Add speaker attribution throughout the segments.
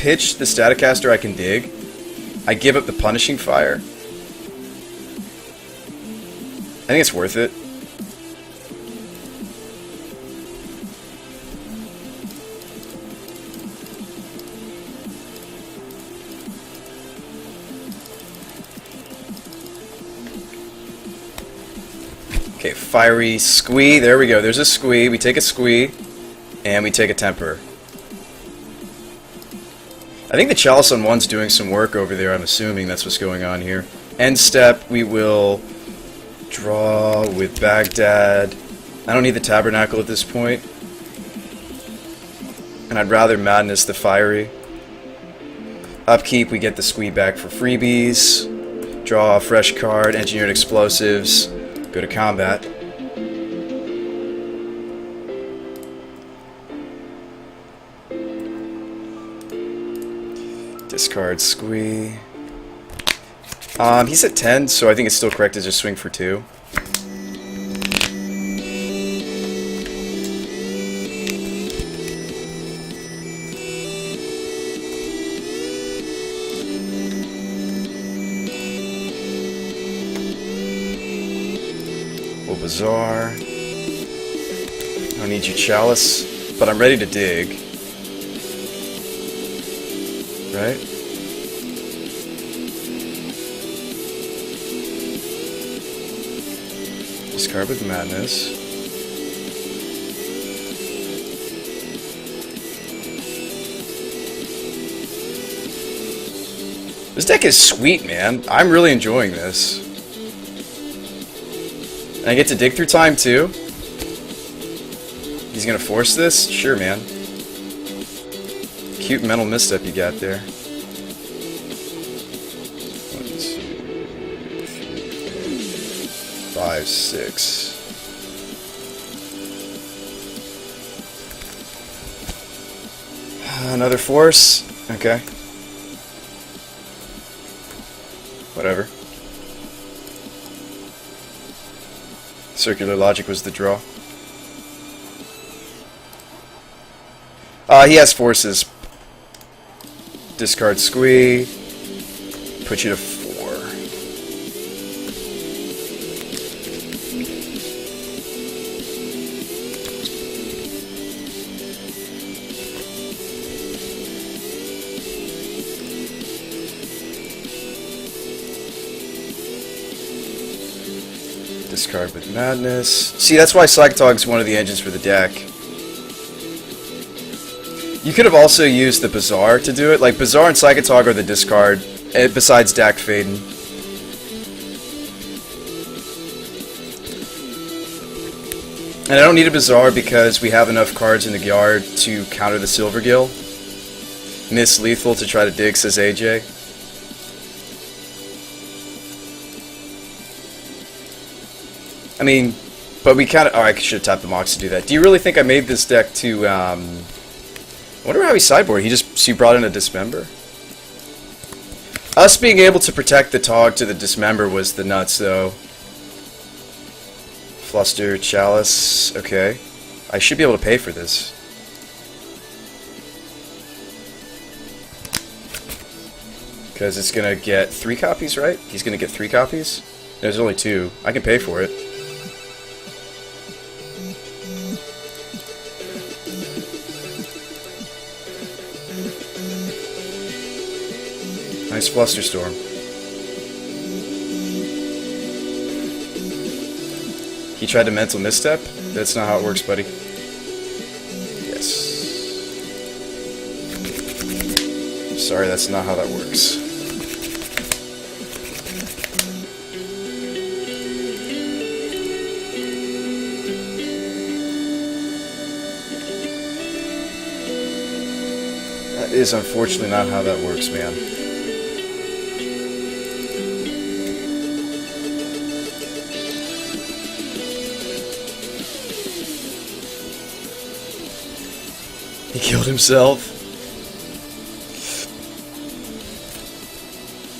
Speaker 1: pitch the Staticaster, I can dig. I give up the Punishing Fire. I think it's worth it. Okay, Fiery Squee. There we go. There's a Squee. We take a Squee, and we take a Temper. I think the Chalice on 1's doing some work over there. I'm assuming that's what's going on here. End step, we will draw with Baghdad. I don't need the Tabernacle at this point. And I'd rather Madness the Fiery. Upkeep, we get the Squee back for freebies. Draw a fresh card, Engineered Explosives. Go to combat. Discard Squee. He's at 10, so I think it's still correct to just swing for 2. Bazaar. I don't need you, Chalice, but I'm ready to dig. Right? Discard with Madness. This deck is sweet, man. I'm really enjoying this. And I get to dig through time, too. He's gonna force this? Sure, man. Cute mental misstep you got there. 1, 2, 3, 5, 6. Another force? Okay. Whatever. Circular Logic was the draw. He has forces. Discard Squee. Put you to 4. Discard with Madness. See, that's why Psychotog's one of the engines for the deck. You could have also used the Bazaar to do it. Like, Bazaar and Psychotog are the discard, besides Dak Faden. And I don't need a Bazaar because we have enough cards in the yard to counter the Silvergill. Miss Lethal to try to dig, says AJ. I mean, but we kind of... Oh, I should have tapped the Mox to do that. Do you really think I made this deck to... I wonder how he sideboarded. He brought in a Dismember? Us being able to protect the Tog to the Dismember was the nuts, though. Fluster, Chalice. Okay. I should be able to pay for this. Because it's going to get 3 copies, right? He's going to get 3 copies? There's only 2. I can pay for it. Nice Flusterstorm. He tried to mental misstep? That's not how it works, buddy. Yes. Sorry, that's not how that works. That is unfortunately not how that works, man. He killed himself.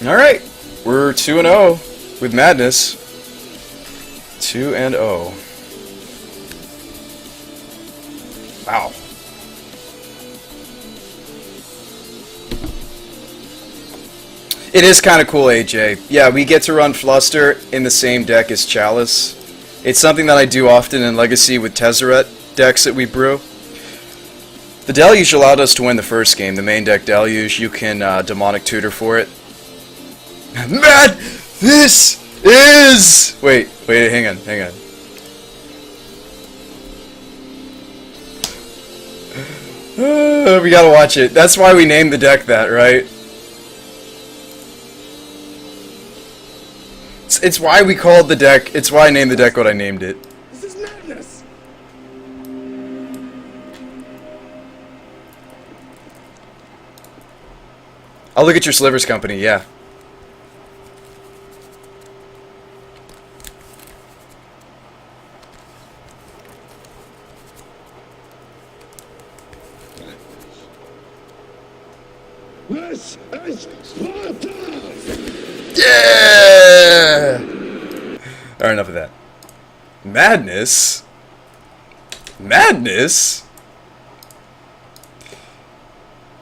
Speaker 1: Alright, we're 2-0 with Madness. 2-0. Wow. It is kind of cool, AJ. Yeah, we get to run Fluster in the same deck as Chalice. It's something that I do often in Legacy with Tezzeret decks that we brew. The Deluge allowed us to win the first game, the main deck Deluge. You can Demonic Tutor for it. Man, this is... Wait, hang on. We gotta watch it. That's why we named the deck that, right? It's why we called the deck, it's why I named the deck what I named it.
Speaker 2: This is madness!
Speaker 1: I'll look at your Slivers company, yeah.
Speaker 2: This is Sparta!
Speaker 1: Yeah! Alright, enough of that. Madness? Madness?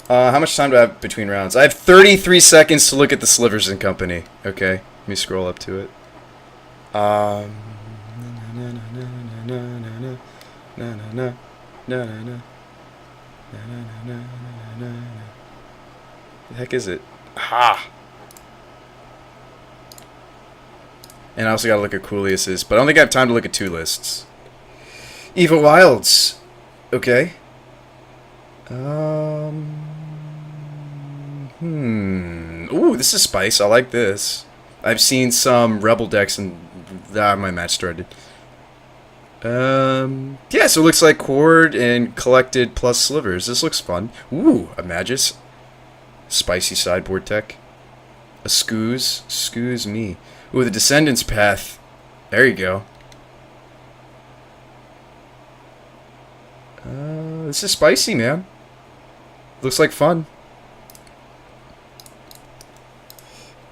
Speaker 1: How much time do I have between rounds? I have 33 seconds to look at the Slivers and Company. Okay, let me scroll up to it. The heck is it? Ha! And I also gotta look at Coolius's, but I don't think I have time to look at 2 lists. Eva Wilds. Okay. Ooh, this is spice. I like this. I've seen some Rebel decks and... my match started. Yeah, so it looks like Cord and Collected plus Slivers. This looks fun. Ooh, a Magus. Spicy sideboard tech. A Scooz. Scooz me. Ooh, the Descendants Path. There you go. This is spicy, man. Looks like fun.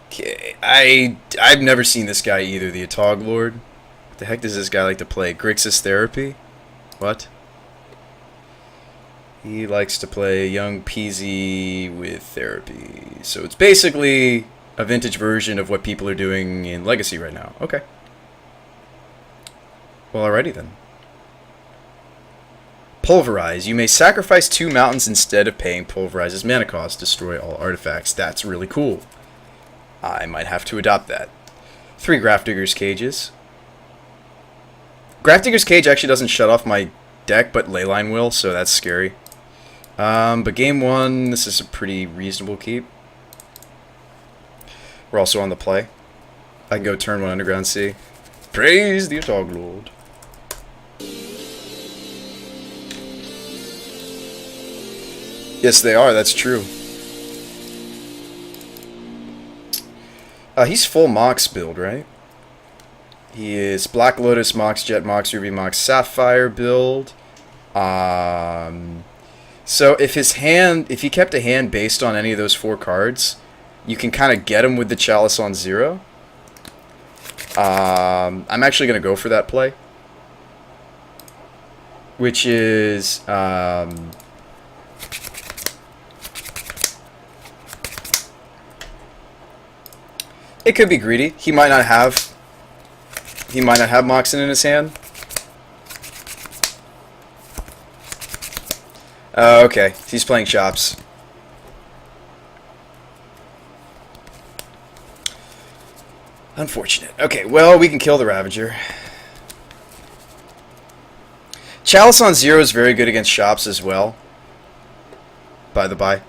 Speaker 1: Okay, I've never seen this guy either, the Atog Lord. What the heck does this guy like to play? Grixis Therapy? What? He likes to play Young Peasy with Therapy. So it's basically a vintage version of what people are doing in Legacy right now. Okay. Well, alrighty then. Pulverize. You may sacrifice 2 mountains instead of paying Pulverize's mana cost. Destroy all artifacts. That's really cool. I might have to adopt that. 3 Grafdigger's Cages. Grafdigger's Cage actually doesn't shut off my deck, but Leyline will, so that's scary. But game 1, this is a pretty reasonable keep. We're also on the play. I can go turn 1 Underground Sea. Praise the Atog Lord. Yes, they are. That's true. He's full Mox build, right? He is Black Lotus, Mox Jet, Mox Ruby, Mox Sapphire build. So if he kept a hand based on any of those 4 cards, you can kind of get him with the Chalice on 0. I'm actually going to go for that play, which is it could be greedy. He might not have Moxen in his hand. Okay, he's playing Shops. Unfortunate. Okay, well, we can kill the Ravager. Chalice on 0 is very good against Shops as well, by the by.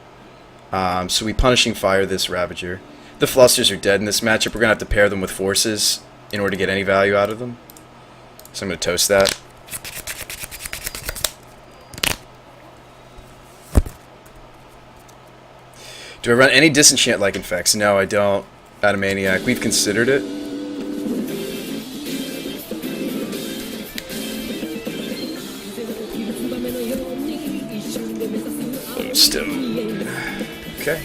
Speaker 1: So we Punishing Fire this Ravager. The Flusters are dead in this matchup. We're going to have to pair them with Forces in order to get any value out of them. So I'm going to toast that. Do I run any Disenchant-like effects? No, I don't. Animaniac. We've considered it. Lodestone. Okay.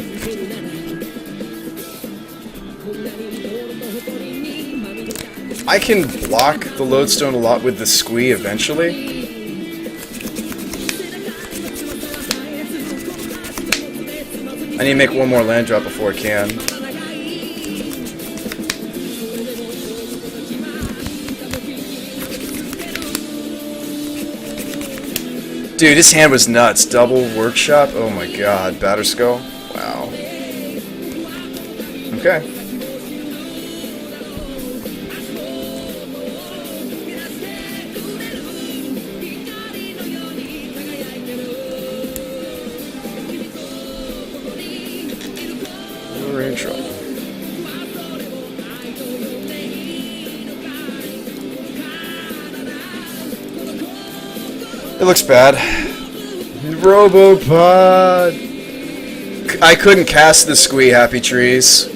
Speaker 1: I can block the Lodestone a lot with the Squee eventually. I need to make one more land drop before I can. Dude, this hand was nuts. Double workshop. Oh my god. Batter skull. Wow. Okay. We're in trouble. It looks bad. Robopod. I couldn't cast the squee, Happy Trees.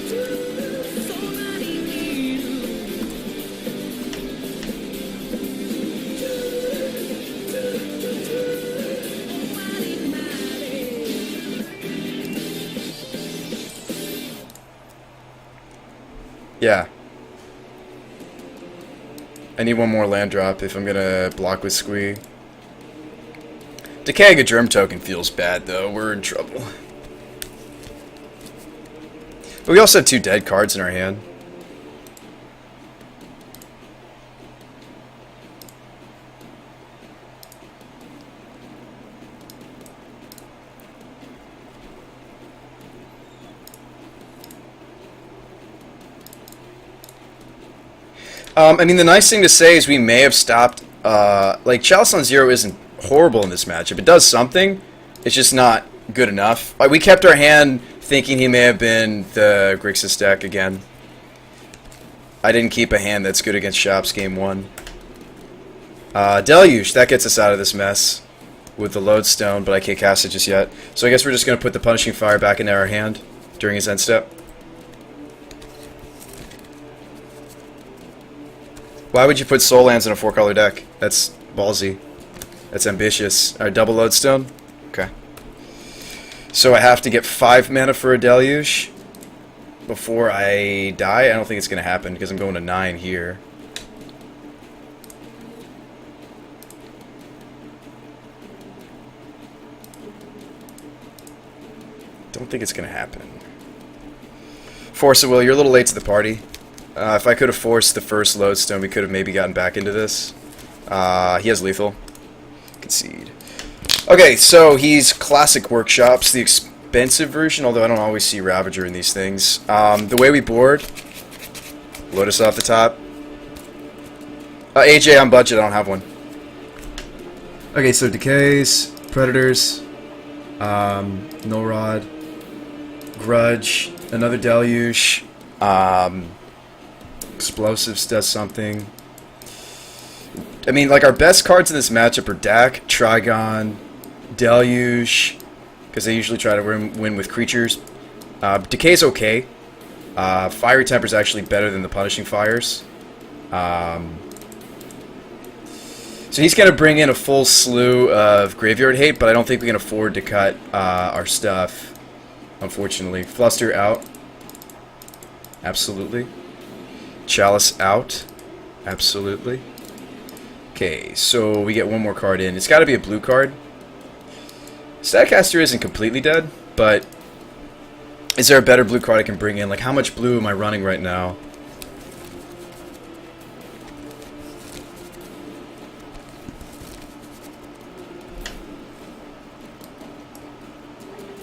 Speaker 1: Yeah. I need one more land drop if I'm gonna block with squee. Decaying a germ token feels bad, though. We're in trouble. But we also have 2 dead cards in our hand. I mean, the nice thing to say is we may have stopped... like, Chalice on 0 isn't horrible in this matchup. It does something. It's just not good enough. Like, we kept our hand thinking he may have been the Grixis deck again. I didn't keep a hand that's good against Shops game 1. Deluge. That gets us out of this mess with the Lodestone, but I can't cast it just yet. So I guess we're just going to put the Punishing Fire back into our hand during his end step. Why would you put Soul Lands in a 4-color deck? That's ballsy. That's ambitious. Alright, double Lodestone. Okay. So I have to get 5 mana for a Deluge before I die? I don't think it's going to happen because I'm going to 9 here. Don't think it's going to happen. Force it, Will. You're a little late to the party. If I could have forced the first Lodestone, we could have maybe gotten back into this. He has lethal. Concede. Okay, so he's Classic Workshops, the expensive version, although I don't always see Ravager in these things. The way we board, Lotus off the top. AJ on budget, I don't have one. Okay, so Decays, Predators, Null Rod, Grudge, another Deluge, Explosives does something. I mean, like, our best cards in this matchup are Dak, Trigon, Deluge, because they usually try to win with creatures. Decay's okay. Fiery Temper's actually better than the Punishing Fires. So he's going to bring in a full slew of Graveyard Hate, but I don't think we can afford to cut our stuff, unfortunately. Fluster out. Absolutely. Chalice out. Absolutely. Okay, so we get one more card in. It's got to be a blue card. Statcaster isn't completely dead, but is there a better blue card I can bring in? Like, how much blue am I running right now?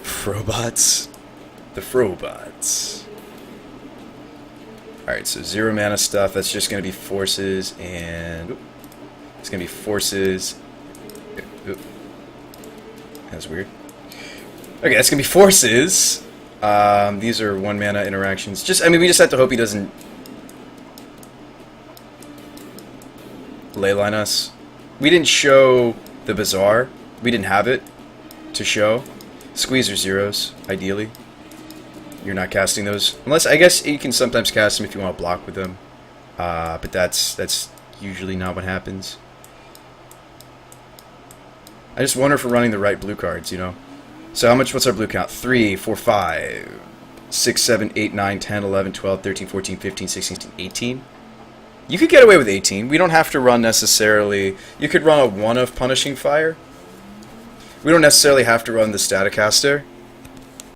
Speaker 1: Frobots. The Frobots. Alright, so 0 mana stuff. That's just going to be forces and... Oop. It's going to be forces. Oop. That's weird. Okay, that's going to be forces. These are 1 mana interactions. I mean, we just have to hope he doesn't leyline us. We didn't show the Bazaar. We didn't have it to show. Squeeze or zeros, ideally. You're not casting those. Unless, I guess you can sometimes cast them if you want to block with them. But that's usually not what happens. I just wonder if we're running the right blue cards, you know? So what's our blue count? 3, 4, 5, 6, 7, 8, 9, 10, 11, 12, 13, 14, 15, 16, 17, 18. You could get away with 18. We don't have to run necessarily... You could run a 1 of Punishing Fire. We don't necessarily have to run the Staticaster.